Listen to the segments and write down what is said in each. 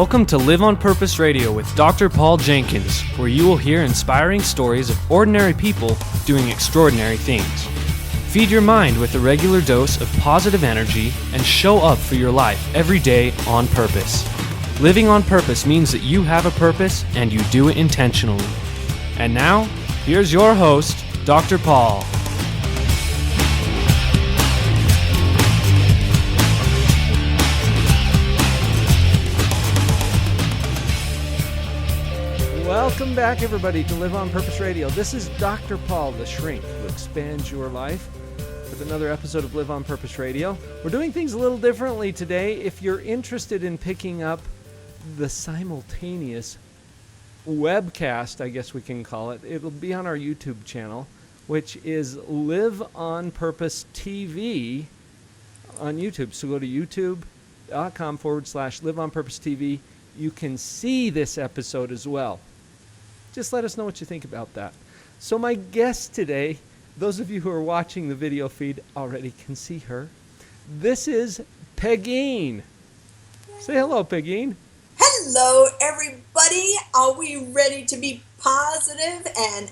Welcome to Live on Purpose Radio with Dr. Paul Jenkins, where you will hear inspiring stories of ordinary people doing extraordinary things. Feed your mind with a regular dose of positive energy and show up for your life every day on purpose. Living on purpose means that you have a purpose and you do it intentionally. And now, here's your host, Dr. Paul. Welcome back, everybody, to Live on Purpose Radio. This is Dr. Paul, the shrink who expands your life, with another episode of Live on Purpose Radio. We're doing things a little differently today. If you're interested in picking up the simultaneous webcast, I guess we can call it, it'll be on our YouTube channel, which is Live on Purpose TV on YouTube. So go to youtube.com/Live on Purpose TV. You can see this episode as well. Just let us know what you think about that. So my guest today, those of you who are watching the video feed already can see her. This is Pegine. Say hello, Pegine. Hello, everybody. Are we ready to be positive and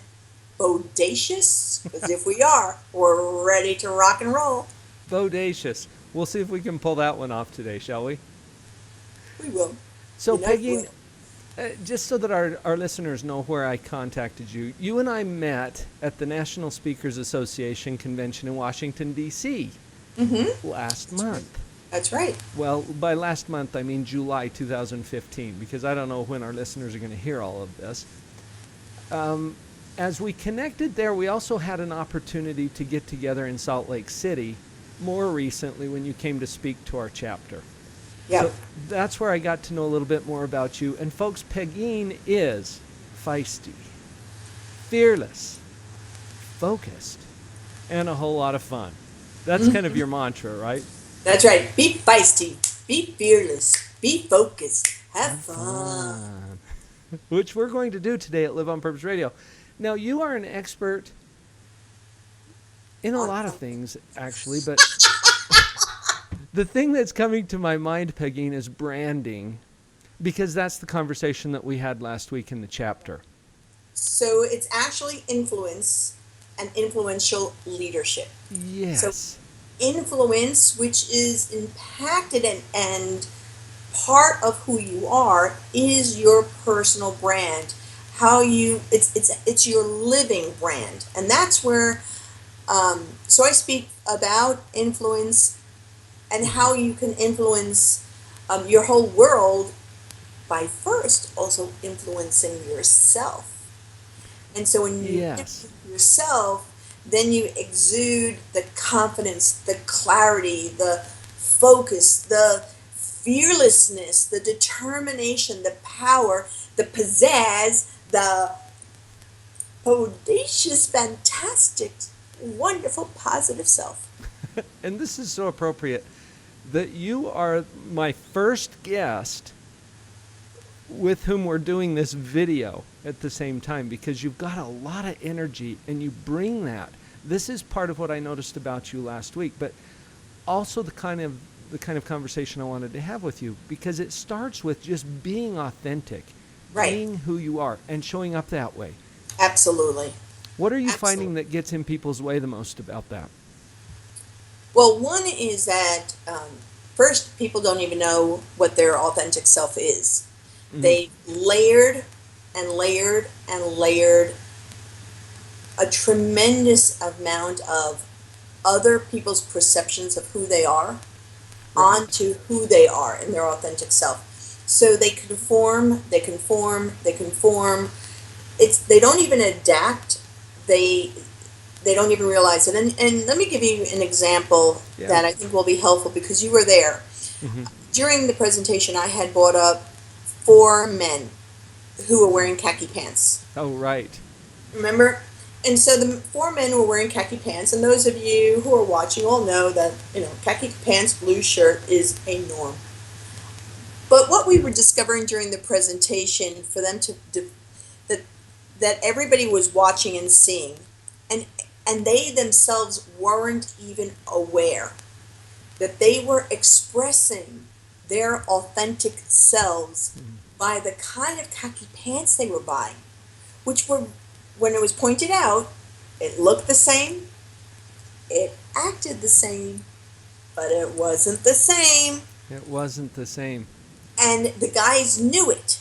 bodacious? Because if we are, we're ready to rock and roll. Bodacious. We'll see if we can pull that one off today, shall we? We will. So, Pegine, just so that our listeners know where I contacted you, you and I met at the National Speakers Association convention in Washington, D.C. Last month. That's right. Well, by last month, I mean July 2015, because I don't know when our listeners are going to hear all of this. As we connected there, we also had an opportunity to get together in Salt Lake City more recently when you came to speak to our chapter. Yeah. So that's where I got to know a little bit more about you. And folks, Pegine is feisty, fearless, focused, and a whole lot of fun. That's kind of your mantra, right? That's right. Be feisty, be fearless, be focused, have fun. Which we're going to do today at Live on Purpose Radio. Now, you are an expert in a lot of things, actually, but the thing that's coming to my mind, Pegine, is branding, because that's the conversation that we had last week in the chapter. So it's actually influence and influential leadership. Yes. So influence, which is impacted and part of who you are, is your personal brand. It's your living brand, and that's where. So I speak about influence and how you can influence your whole world by first also influencing yourself. And so when you influence yourself, then you exude the confidence, the clarity, the focus, the fearlessness, the determination, the power, the pizzazz, the bodacious, fantastic, wonderful, positive self. And this is so appropriate that you are my first guest with whom we're doing this video at the same time, because you've got a lot of energy and you bring that. This is part of what I noticed about you last week, but also the kind of conversation I wanted to have with you, because it starts with just being authentic, right, being who you are and showing up that way. Absolutely. What are you finding that gets in people's way the most about that? Well, one is that first, people don't even know what their authentic self is. Mm-hmm. They layered and layered and layered a tremendous amount of other people's perceptions of who they are onto who they are in their authentic self. So they conform. They don't even adapt. They don't even realize it. And let me give you an example that I think will be helpful, because you were there. Mm-hmm. During the presentation, I had brought up 4 men who were wearing khaki pants. Oh, right. Remember? And so the 4 men were wearing khaki pants, and those of you who are watching all know that, khaki pants, blue shirt is a norm. But what we were discovering during the presentation, for them that everybody was watching and seeing, and they themselves weren't even aware that they were expressing their authentic selves by the kind of khaki pants they were buying, which were, when it was pointed out, it looked the same, it acted the same, but it wasn't the same. It wasn't the same. And the guys knew it.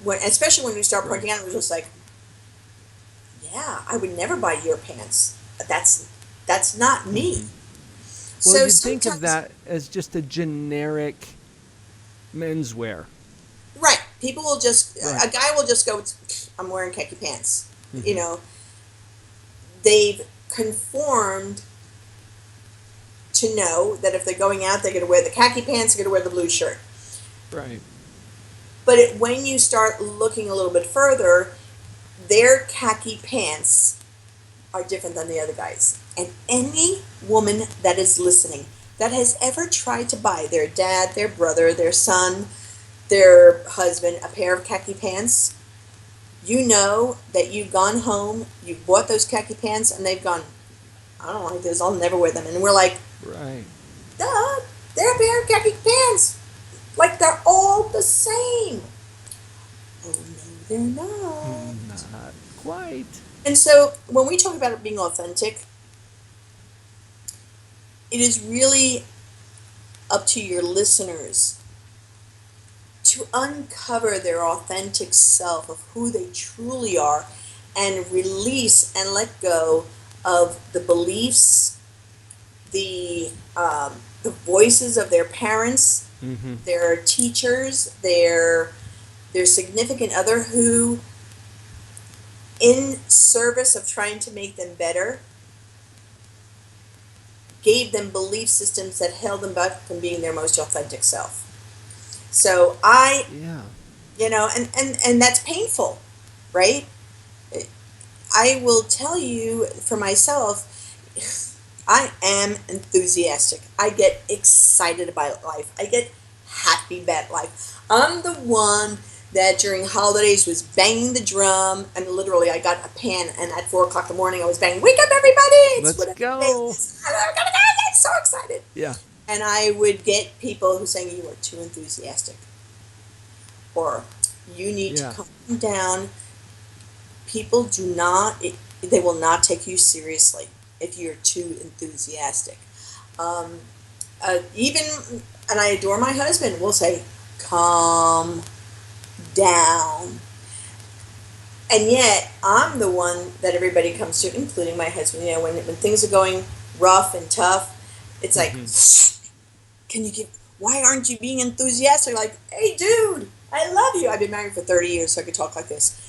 Especially when we started pointing out, it was just like, yeah, I would never buy your pants. That's not me. Well, So you'd think of that as just a generic menswear. Right. People will just, Right. a guy will just go, I'm wearing khaki pants. You know, they've conformed to know that if they're going out, they're going to wear the khaki pants, they're going to wear the blue shirt. Right. But when you start looking a little bit further, their khaki pants are different than the other guys. And any woman that is listening that has ever tried to buy their dad, their brother, their son, their husband a pair of khaki pants, you know that you've gone home, you've bought those khaki pants, and they've gone, I don't like this, I'll never wear them. And we're like, right, duh, they're a pair of khaki pants. Like, they're all the same. Oh, no, they're not. Not quite. And so when we talk about it being authentic, it is really up to your listeners to uncover their authentic self of who they truly are and release and let go of the beliefs, the voices of their parents, their teachers, their significant other who, in service of trying to make them better, gave them belief systems that held them back from being their most authentic self. So you know, and that's painful, right? I will tell you for myself, I am enthusiastic. I get excited about life. I get happy about life. I'm the one that during holidays was banging the drum, and literally I got a pen, and at 4 o'clock in the morning I was banging, wake up everybody! Let's go! I'm gonna go! I'm so excited! Yeah. And I would get people who saying, you are too enthusiastic. Or, you need to calm down. People they will not take you seriously if you're too enthusiastic. Even, and I adore my husband, will say, calm down. And yet, I'm the one that everybody comes to, including my husband. You know, when things are going rough and tough, it's like, why aren't you being enthusiastic? Like, hey, dude, I love you. I've been married for 30 years, so I could talk like this.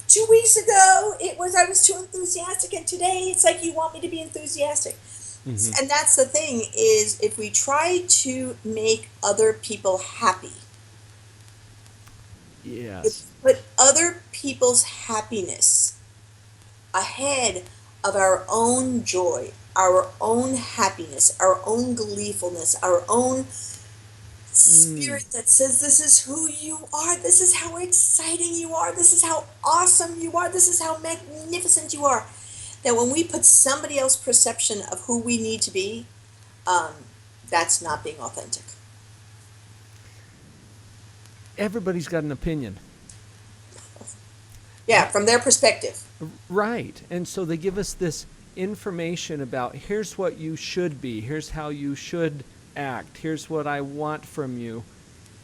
2 weeks ago, I was too enthusiastic, and today it's like you want me to be enthusiastic. And that's the thing, is if we try to make other people happy, put other people's happiness ahead of our own joy, our own happiness, our own gleefulness, our own spirit that says this is who you are, this is how exciting you are, this is how awesome you are, this is how magnificent you are, that when we put somebody else's perception of who we need to be, that's not being authentic. Everybody's got an opinion. Yeah, from their perspective. Right. And so they give us this information about, here's what you should be, here's how you should act, here's what I want from you.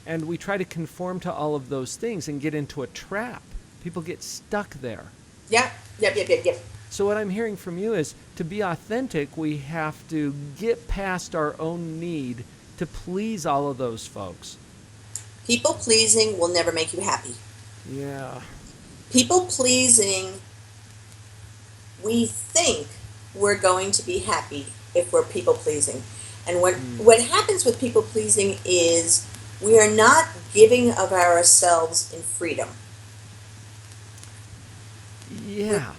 And we try to conform to all of those things and get into a trap. People get stuck there. Yep. So what I'm hearing from you is, to be authentic, we have to get past our own need to please all of those folks. People pleasing will never make you happy. Yeah. People pleasing, we think we're going to be happy if we're people pleasing. And what happens with people pleasing is we are not giving of ourselves in freedom. Yeah.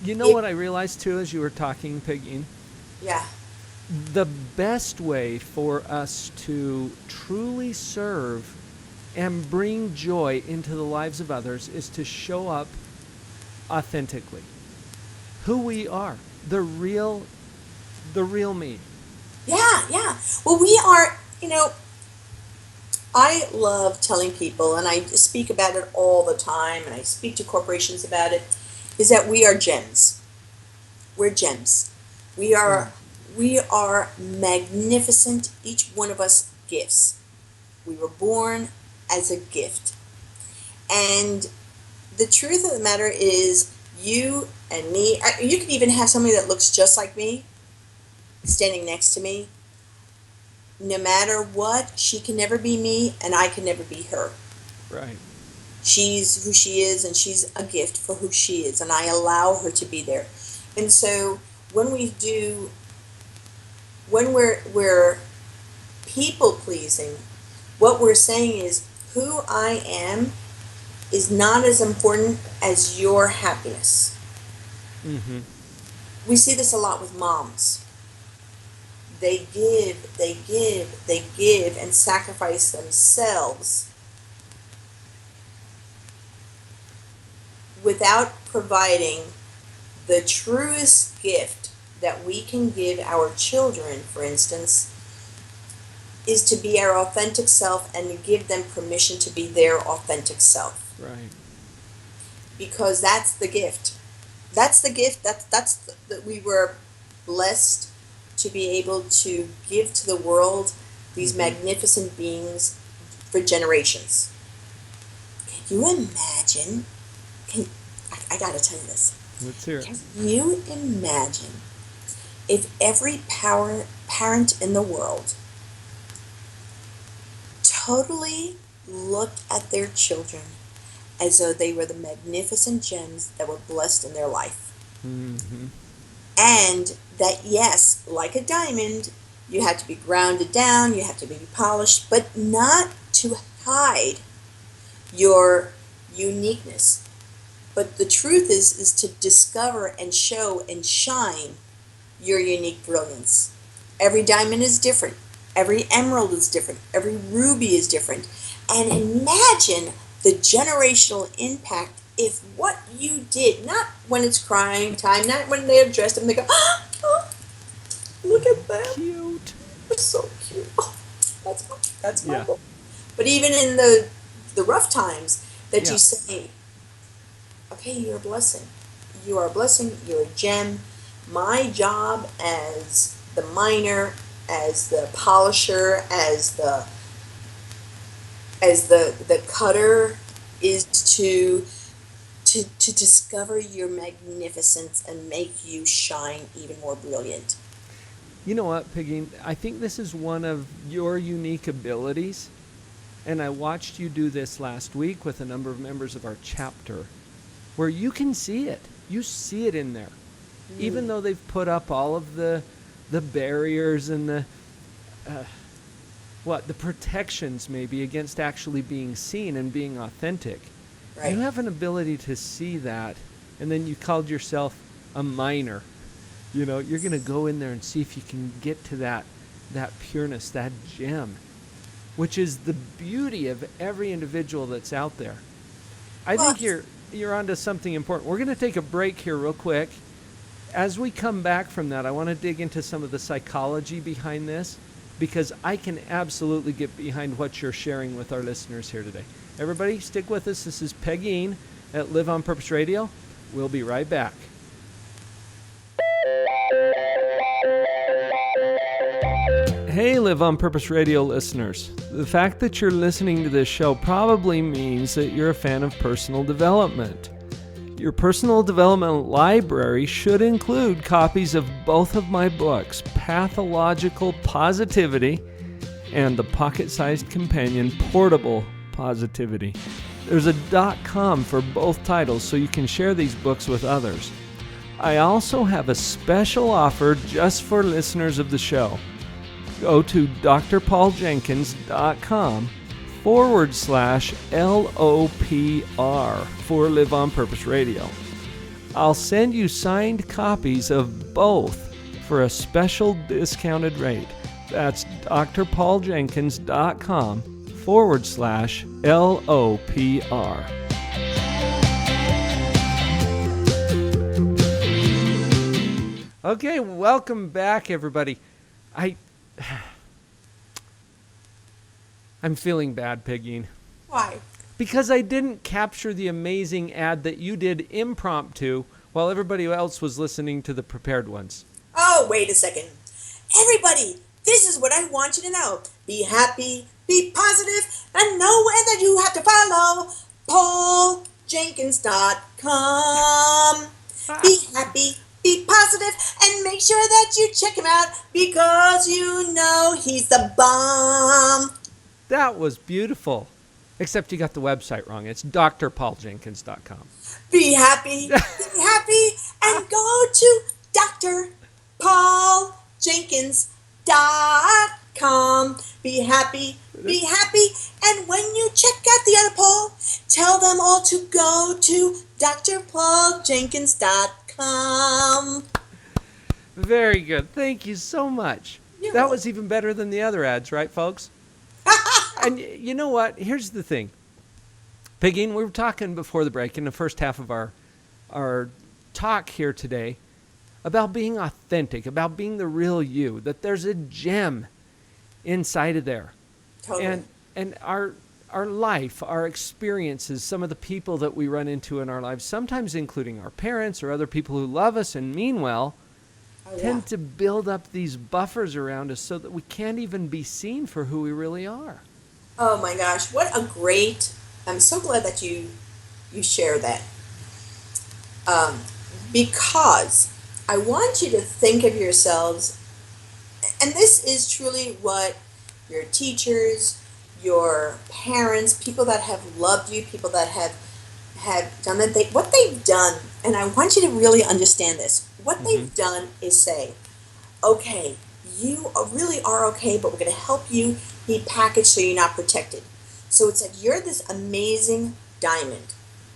You know what I realized too as you were talking, Pegine? Yeah. The best way for us to truly serve and bring joy into the lives of others is to show up authentically. Who we are, the real me. Yeah. Well, we are, You know, I love telling people, and I speak about it all the time, and I speak to corporations about it, is that we are gems. We're gems. We Mm. are we are magnificent, each one of us gifts. We were born as a gift. And the truth of the matter is you and me, you could even have somebody that looks just like me standing next to me. No matter what, she can never be me and I can never be her. Right. She's who she is, and she's a gift for who she is, and I allow her to be there. And so when we do, when we're people pleasing, what we're saying is who I am is not as important as your happiness. Mm-hmm. We see this a lot with moms. They give, they give, they give, and sacrifice themselves without providing the truest gift that we can give our children, for instance, is to be our authentic self and to give them permission to be their authentic self. Right. Because that's the gift. That's the gift that we were blessed to be able to give to the world, these magnificent beings for generations. Can you imagine? I gotta tell you this. Let's hear it. Can you imagine if every parent in the world totally looked at their children as though they were the magnificent gems that were blessed in their life? Mm-hmm. And that, yes, like a diamond, you have to be grounded down, you have to be polished, but not to hide your uniqueness. But the truth is to discover and show and shine your unique brilliance. Every diamond is different. Every emerald is different. Every ruby is different. And imagine the generational impact if what you did, not when it's crying time, not when they're dressed and they go, oh, look at them. Cute. They're so cute. Oh, that's my Yeah. book. But even in the rough times that Yeah. you say, okay, you're a blessing. You are a blessing. You're a gem. My job as the miner, as the polisher, as the cutter is to discover your magnificence and make you shine even more brilliant. You know what, Pegine? I think this is one of your unique abilities, and I watched you do this last week with a number of members of our chapter, where you can see it. You see it in there. Even though they've put up all of the barriers and the protections maybe against actually being seen and being authentic. Right. You have an ability to see that, and then you called yourself a miner. You know, you're going to go in there and see if you can get to that pureness, that gem, which is the beauty of every individual that's out there. I think you're onto something important. We're going to take a break here real quick. As we come back from that, I want to dig into some of the psychology behind this, because I can absolutely get behind what you're sharing with our listeners here today. Everybody, stick with us. This is Pegine at Live on Purpose Radio. We'll be right back. Hey, Live on Purpose Radio listeners. The fact that you're listening to this show probably means that you're a fan of personal development. Your personal development library should include copies of both of my books, Pathological Positivity and the pocket-sized companion, Portable Positivity. There's a .com for both titles, so you can share these books with others. I also have a special offer just for listeners of the show. Go to drpauljenkins.com/LOPR for Live on Purpose Radio. I'll send you signed copies of both for a special discounted rate. That's drpauljenkins.com/LOPR. Okay, welcome back, everybody. I'm feeling bad, Pegine. Why? Because I didn't capture the amazing ad that you did impromptu while everybody else was listening to the prepared ones. Oh, wait a second. Everybody, this is what I want you to know. Be happy, be positive, and know that you have to follow PaulJenkins.com. Be happy, be positive, and make sure that you check him out because you know he's the bomb. That was beautiful. Except you got the website wrong. It's drpauljenkins.com. Be happy, and go to drpauljenkins.com. Be happy, and when you check out the other Paul, tell them all to go to drpauljenkins.com. Very good. Thank you so much. That was even better than the other ads, right, folks? And you know what? Here's the thing. Pegine, we were talking before the break in the first half of our talk here today about being authentic, about being the real you, that there's a gem inside of there. Totally. And our life, our experiences, some of the people that we run into in our lives, sometimes including our parents or other people who love us and mean well, tend to build up these buffers around us so that we can't even be seen for who we really are. Oh my gosh, what a great, I'm so glad that you share that. Because I want you to think of yourselves, and this is truly what your teachers, your parents, people that have loved you, people that have done that, what they've done, and I want you to really understand this. What they've done is say, okay, you really are okay, but we're going to help you be packaged so you're not protected. So it's like you're this amazing diamond,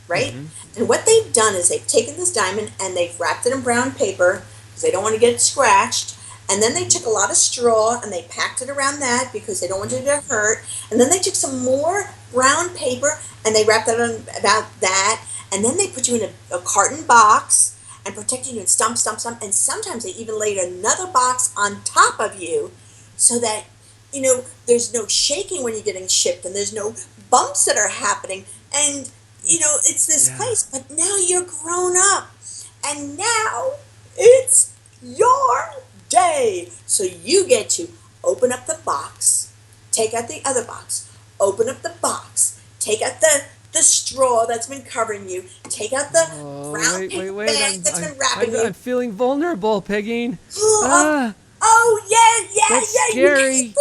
right? And what they've done is they've taken this diamond and they've wrapped it in brown paper because they don't want to get it scratched. And then they took a lot of straw and they packed it around that because they don't want you to hurt. And then they took some more brown paper and they wrapped it on about that. And then they put you in a carton box and protected you and stump. And sometimes they even laid another box on top of you so that, you know, there's no shaking when you're getting shipped and there's no bumps that are happening. And, you know, it's this place. But now you're grown up. And now it's your day. So you get to open up the box, take out the other box, open up the box, take out the straw that's been covering you, take out the brown paper bag that's been wrapping you. I'm feeling vulnerable, Pegine. Yeah. That's scary.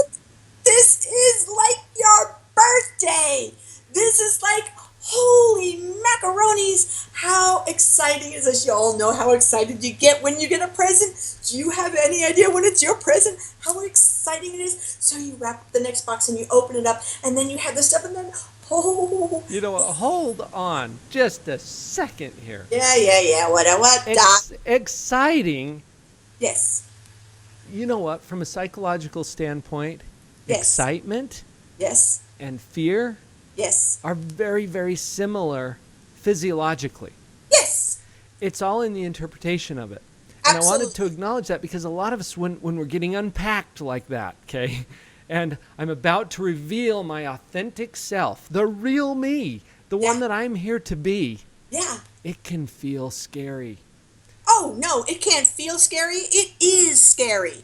This is like your birthday. This is like, holy macaronis. How exciting is this? You all know how excited you get when you get a present. Do you have any idea when it's your present how exciting it is? So you wrap up the next box and you open it up and then you have the stuff and then, you know what? Hold on just a second here. Yeah. What? Exciting. Yes. You know what? From a psychological standpoint, excitement and fear are very, very similar physiologically. Yes. It's all in the interpretation of it. Absolutely. And I wanted to acknowledge that because a lot of us, when we're getting unpacked like that, okay, and I'm about to reveal my authentic self, the real me, the one that I'm here to be, it can feel scary. Oh, no, it can't feel scary. It is scary.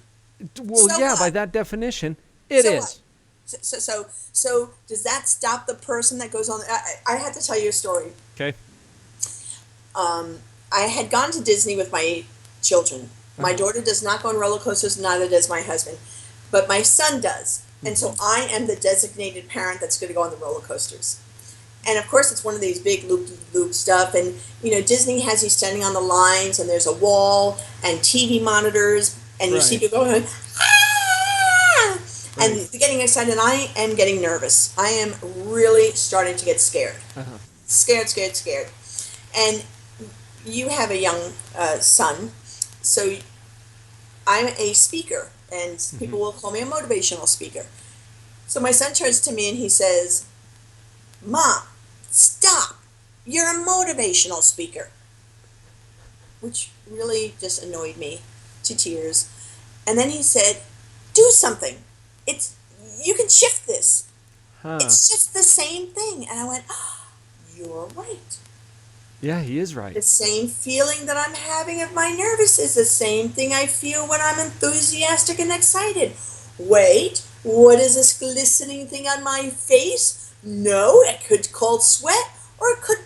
Well, by that definition, it is. So does that stop the person that goes on? I had to tell you a story. Okay. I had gone to Disney with my children. My daughter does not go on roller coasters, neither does my husband. But my son does. And so I am the designated parent that's going to go on the roller coasters. And of course, it's one of these big loop stuff. And, you know, Disney has you standing on the lines and there's a wall and TV monitors and you see people going, and you're getting excited. And I am getting nervous. I am really starting to get scared. Scared. And you have a young son. So I'm a speaker. And people will call me a motivational speaker. So my son turns to me and he says, Mom, stop. You're a motivational speaker. Which really just annoyed me to tears. And then he said, do something. You can shift this. Huh. It's just the same thing. And I went, oh, you're right. Yeah, he is right. The same feeling that I'm having of my nervous is the same thing I feel when I'm enthusiastic and excited. Wait, what is this glistening thing on my face? No, it could cold sweat or it could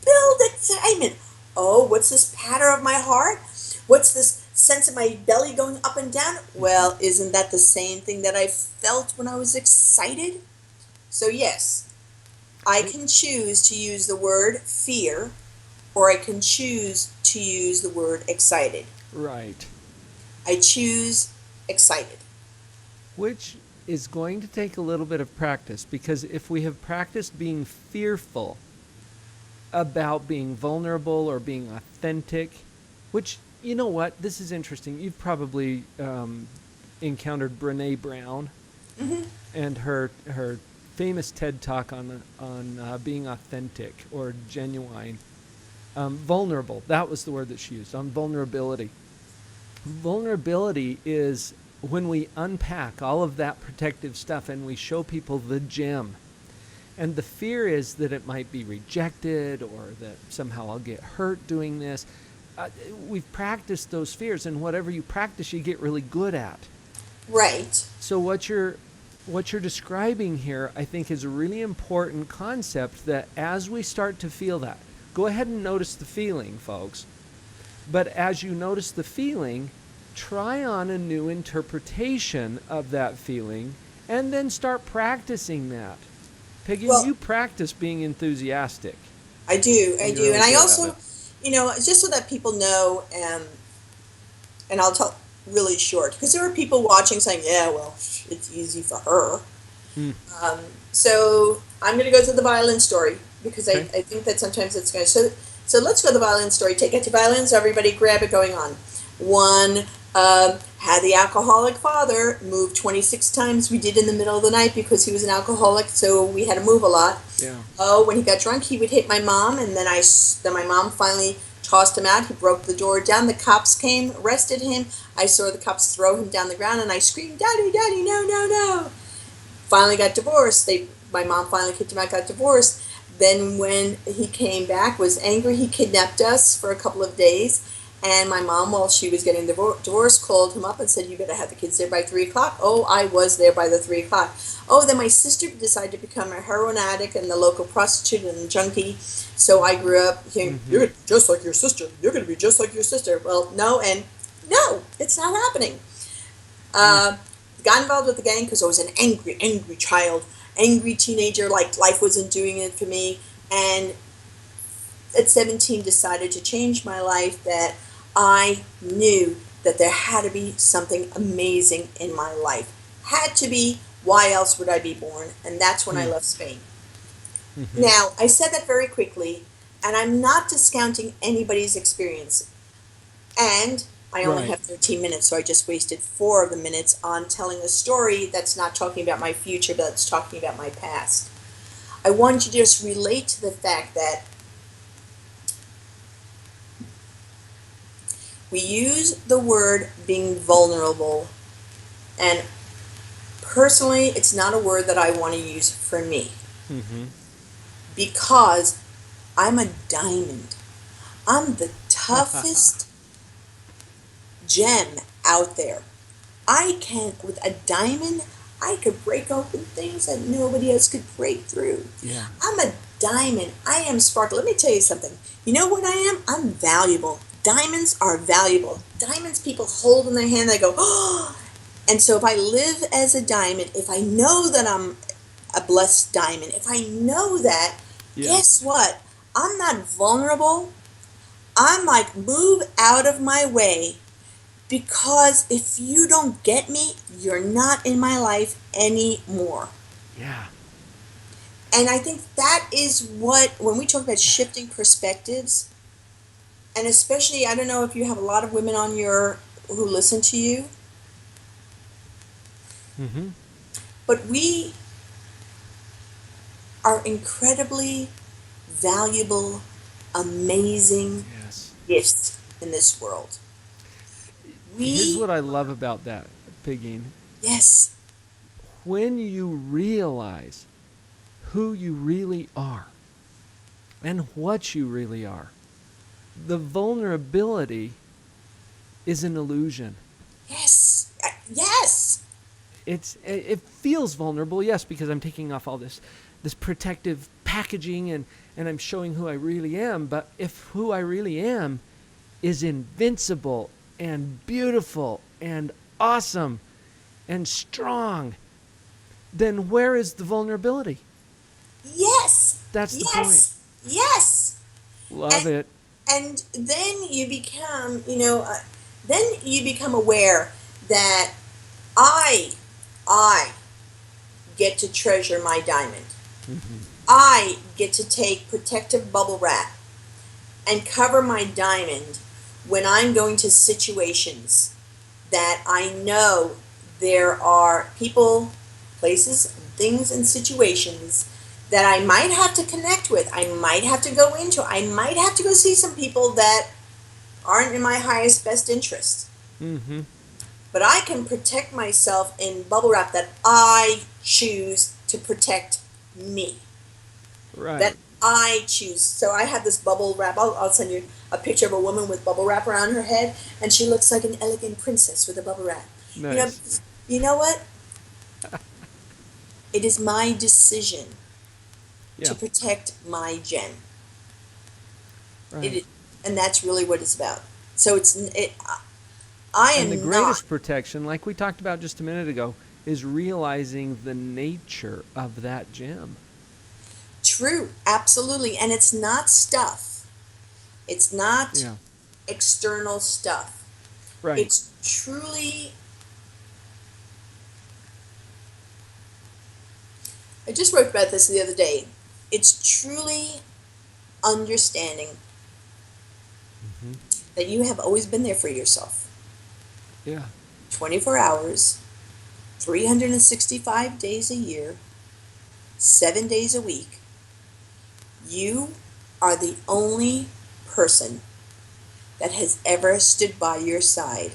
build excitement. Oh, what's this patter of my heart? What's this sense of my belly going up and down? Mhm. Well, isn't that the same thing that I felt when I was excited? So, yes, I It- can choose to use the word fear or I can choose to use the word excited. right. I choose excited. Which is going to take a little bit of practice, because if we have practiced being fearful about being vulnerable or being authentic, which, you know what, this is interesting. You've probably encountered Brene Brown Hmm. and her famous TED talk on being authentic or genuine. Vulnerable, that was the word that she used, on vulnerability. Vulnerability is when we unpack all of that protective stuff and we show people the gem. And the fear is that it might be rejected or that somehow I'll get hurt doing this. We've practiced those fears, and whatever you practice, you get really good at. Right. So what you're describing here, I think, is a really important concept, that as we start to feel that, go ahead and notice the feeling, folks. But as you notice the feeling, try on a new interpretation of that feeling and then start practicing that. Peggy, Well, you practice being enthusiastic, I do. and I you're do. really And I good at also, it. just so that people know, and I'll tell really short, because there are people watching saying, yeah, well, it's easy for her. Hmm. So I'm going to go to the violin story because Okay. I think that sometimes it's going to. So let's go to the violin story. Take out your violins, everybody grab it going on. One had the alcoholic father move 26 times. We did in the middle of the night because he was an alcoholic, so we had to move a lot. Yeah. Oh, when he got drunk, he would hit my mom, and then my mom finally tossed him out. He broke the door down. The cops came, arrested him. I saw the cops throw him down the ground, and I screamed, "Daddy, Daddy, no, no, no!" Finally got divorced. My mom finally kicked him out, got divorced. Then when he came back, was angry. He kidnapped us for a couple of days. And my mom, while she was getting divorced, called him up and said, "You better have the kids there by 3 o'clock." Oh, I was there by the 3 o'clock. Oh, then my sister decided to become a heroin addict and the local prostitute and junkie. So I grew up hearing, Mm-hmm. "You're just like your sister. You're going to be just like your sister." Well, no, and no, it's not happening. Mm. Uh, got involved with the gang because I was an angry, angry child, angry teenager, like life wasn't doing it for me. And at 17 decided to change my life, that I knew that there had to be something amazing in my life. Had to be. Why else would I be born? And that's when I Mm. left Spain. Mm-hmm. Now, I said that very quickly, and I'm not discounting anybody's experience. And I only Right. have 13 minutes, so I just wasted 4 of the minutes on telling a story that's not talking about my future, but it's talking about my past. I want you to just relate to the fact that we use the word being vulnerable, and personally, it's not a word that I want to use for me Mm-hmm. because I'm a diamond. I'm the toughest gem out there. I can, with a diamond, I could break open things that nobody else could break through. Yeah. I'm a diamond. I am sparkle. Let me tell you something. You know what I am? I'm valuable. Diamonds are valuable. Diamonds people hold in their hand, they go, oh. And so if I live as a diamond, if I know that I'm a blessed diamond, if I know that, Yeah. guess what? I'm not vulnerable. I'm like, move out of my way, because if you don't get me, you're not in my life anymore. Yeah. And I think that is what, when we talk about shifting perspectives, and especially, I don't know if you have a lot of women on your, who listen to you, Mm-hmm. but we are incredibly valuable, amazing Yes. gifts in this world. Here's We, what I love about that, Pegine. yes, When you realize who you really are and what you really are. The vulnerability is an illusion. Yes. Yes. It feels vulnerable, yes, because I'm taking off all this protective packaging and I'm showing who I really am. But if who I really am is invincible and beautiful and awesome and strong, then where is the vulnerability? Yes. That's the point. Yes. Yes. Love it. And then you become, then you become aware that I get to treasure my diamond. Mm-hmm. I get to take protective bubble wrap and cover my diamond when I'm going to situations that I know there are people, places, things, and situations that I might have to connect with. I might have to go into. I might have to go see some people that aren't in my highest best interest. Mm-hmm. But I can protect myself in bubble wrap that I choose to protect me. Right. That I choose. So I have this bubble wrap. I'll send you a picture of a woman with bubble wrap around her head, and she looks like an elegant princess with a bubble wrap. Nice. You know what? It is my decision to protect my gem. Right. And that's really what it's about. So I am and the not. greatest protection, like we talked about just a minute ago, is realizing the nature of that gem. True, absolutely. And it's not stuff. It's not external stuff. Right. It's truly. I just wrote about this the other day. It's truly understanding that you have always been there for yourself. Yeah. 24 hours, 365 days a year, 7 days a week. You are the only person that has ever stood by your side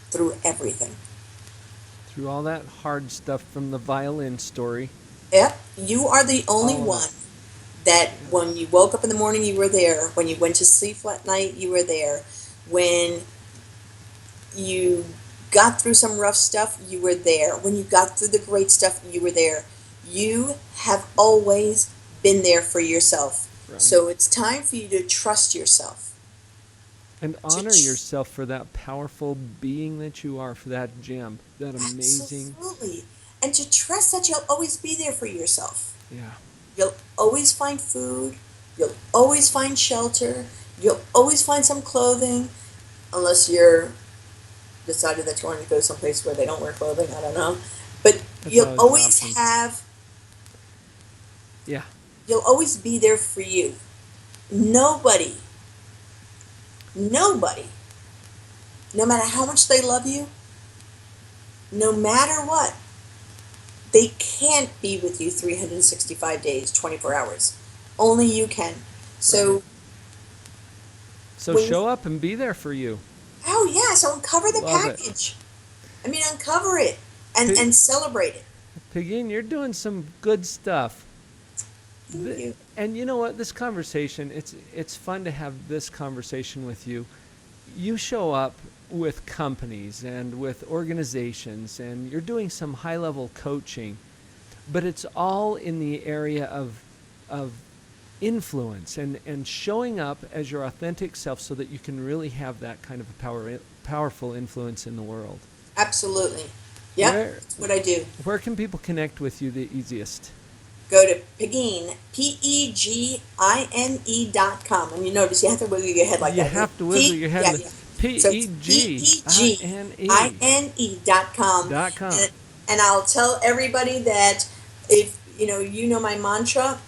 through everything. Through all that hard stuff from the violin story. Yep, you are the only one that when you woke up in the morning, you were there. When you went to sleep at night, you were there. When you got through some rough stuff, you were there. When you got through the great stuff, you were there. You have always been there for yourself. Right. So it's time for you to trust yourself. And honor yourself for that powerful being that you are, for that gem, that amazing. Absolutely. And to trust that you'll always be there for yourself. Yeah. You'll always find food. You'll always find shelter. You'll always find some clothing. Unless you're decided that you want to go someplace where they don't wear clothing. I don't know. But you'll always have. Yeah. You'll always be there for you. Nobody, no matter how much they love you, no matter what, they can't be with you 365 days, 24 hours. Only you can. So show up and be there for you. Oh, yeah. So uncover the package. I mean, uncover it and celebrate it. Pegine, you're doing some good stuff. Thank you. And you know what? This conversation, it's fun to have this conversation with you. You show up with companies and with organizations, and you're doing some high-level coaching, but it's all in the area of influence and showing up as your authentic self so that you can really have that kind of a powerful influence in the world. Absolutely. Yeah, that's what I do. Where can people connect with you the easiest? Go to Pegine, Pegine.com. And you notice you have to wiggle your head like that. You have to wiggle your head. Yeah. Pegine.com. And I'll tell everybody that if you know my mantra,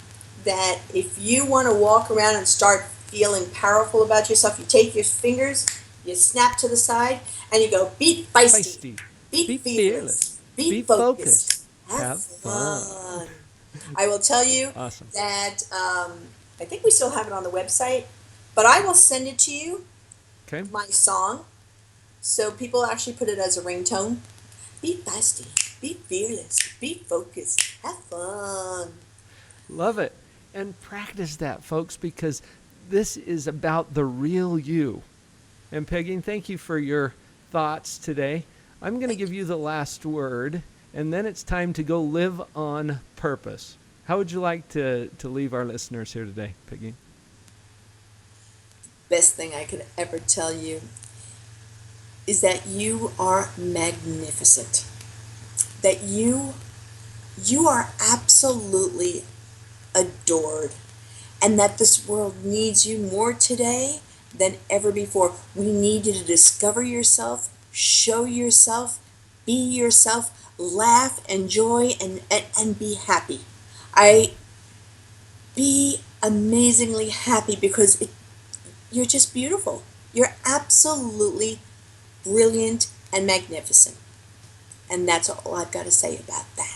that if you want to walk around and start feeling powerful about yourself, you take your fingers, you snap to the side, and you go, be feisty, be fearless, be focused, have fun. I will tell you that I think we still have it on the website, but I will send it to you, my song, so people actually put it as a ringtone. Be feisty, be fearless, be focused, have fun. Love it. And practice that, folks, because this is about the real you. And Peggy, thank you for your thoughts today. I'm going to give you the last word, and then it's time to go live on purpose. How would you like to leave our listeners here today, Peggy? Best thing I could ever tell you is that you are magnificent. That you are absolutely adored, and that this world needs you more today than ever before. We need you to discover yourself, show yourself, be yourself, laugh, enjoy, and be happy. I Be amazingly happy because you're just beautiful. You're absolutely brilliant and magnificent. And that's all I've got to say about that.